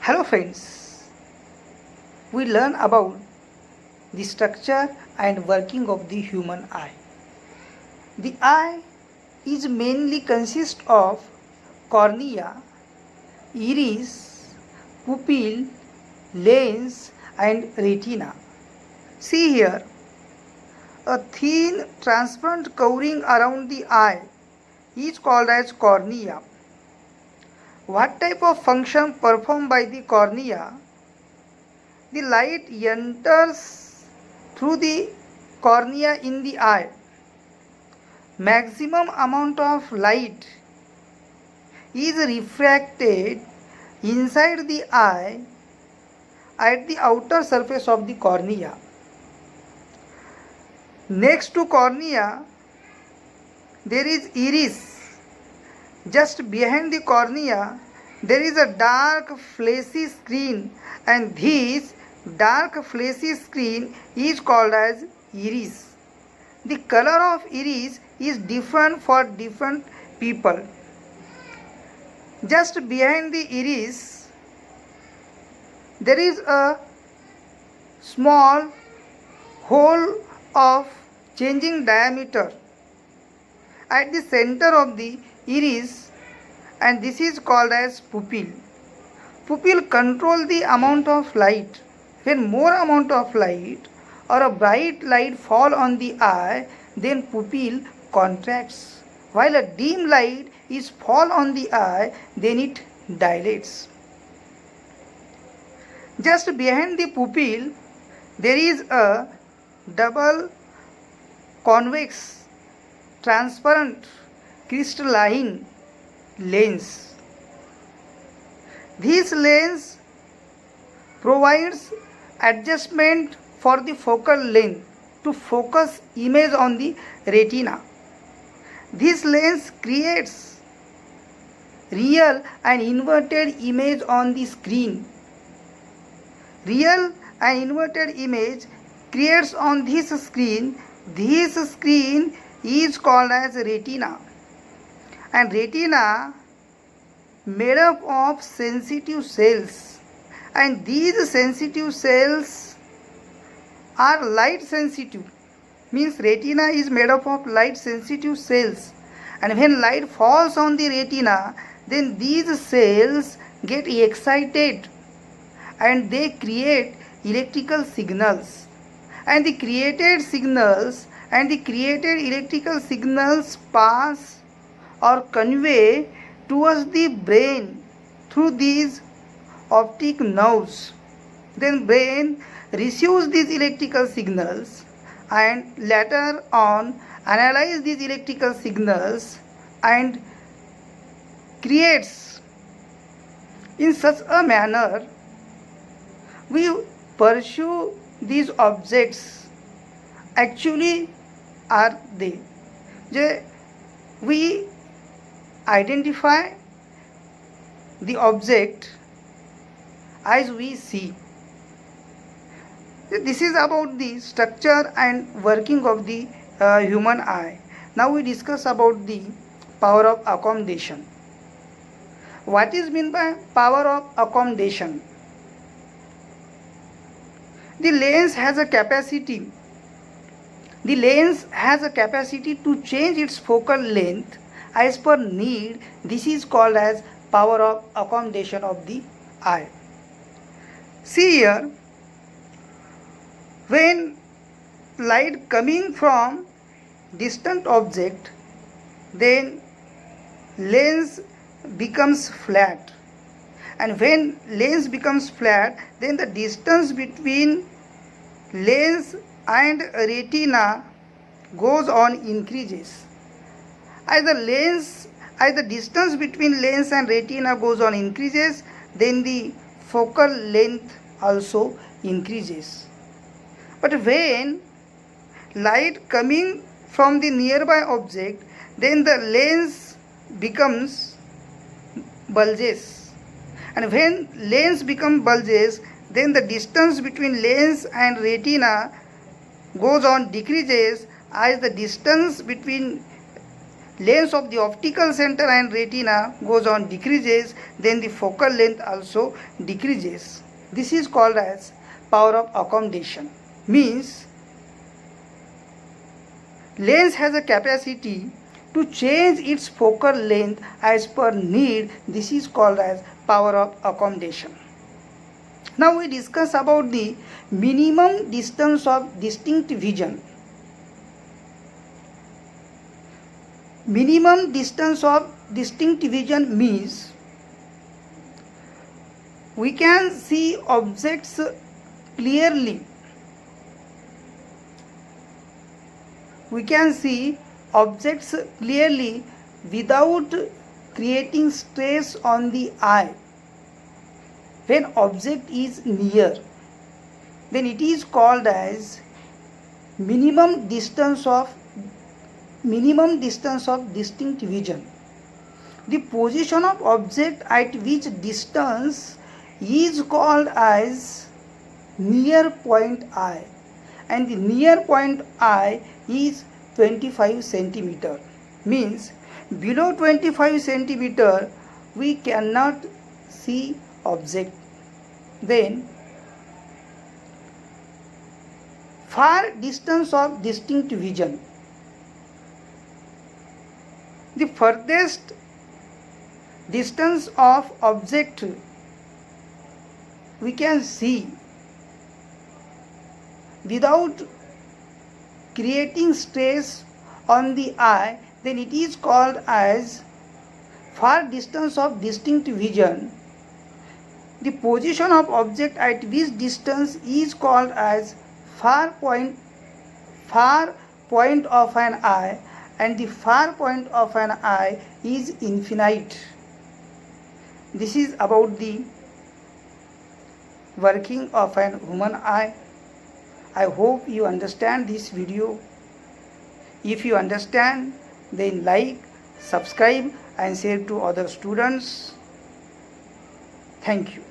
Hello friends, we learn about the structure and working of the human eye. The eye is mainly consist of cornea, iris, pupil, lens and retina. See here, a thin transparent covering around the eye is called as cornea. What type of function performed by the cornea? The light enters through the cornea in the eye. Maximum amount of light is refracted inside the eye at the outer surface of the cornea. Next to cornea, there is iris. Just behind the cornea, there is a dark fleshy screen, and this dark fleshy screen is called as iris. The color of iris is different for different people. Just behind the iris, there is a small hole of changing diameter at the center of the iris, and this is called as pupil. Pupil control the amount of light. When more amount of light or a bright light fall on the eye, then pupil contracts. While a dim light is fall on the eye, then it dilates. Just behind the pupil, there is a double convex transparent crystalline lens. This lens provides adjustment for the focal length to focus image on the retina. This lens creates real and inverted image on the screen. Real and inverted image creates on this screen. This screen is called as retina. And retina made up of sensitive cells, and these sensitive cells are light sensitive. Means retina is made up of light sensitive cells, and when light falls on the retina, then these cells get excited and they create electrical signals, and the created electrical signals pass or convey towards the brain through these optic nerves. Then brain receives these electrical signals and later on analyze these electrical signals and creates. In such a manner, we pursue these objects. Actually are they? We identify the object as we see. This is about the structure and working of the human eye. Now we discuss about the power of accommodation. What is meant by power of accommodation? The lens has a capacity to change its focal length as per need. This is called as power of accommodation of the eye. See here, when light coming from distant object, then lens becomes flat, and when lens becomes flat, then the distance between lens and retina goes on increases. As the distance between lens and retina goes on increases, then the focal length also increases. But when light coming from the nearby object, then the lens becomes bulges, and when lens becomes bulges, then the distance between lens and retina goes on decreases as the distance between length of the optical center and retina goes on decreases, then the focal length also decreases. This is called as power of accommodation. Means lens has a capacity to change its focal length as per need. This is called as power of accommodation. Now we discuss about the minimum distance of distinct vision. Minimum distance of distinct vision means we can see objects clearly. We can see objects clearly without creating stress on the eye. When object is near, then it is called as minimum distance of distinct vision. The position of object at which distance is called as near point eye, and the near point eye is 25 centimeter. Means below 25 centimeter we cannot see object. Then far distance of distinct vision. The furthest distance of object we can see without creating stress on the eye, then it is called as far distance of distinct vision. The position of object at which distance is called as far point of an eye, and the far point of an eye is infinite. This is about the working of an human eye. I hope you understand this video. If you understand, then like, subscribe and share to other students. Thank you.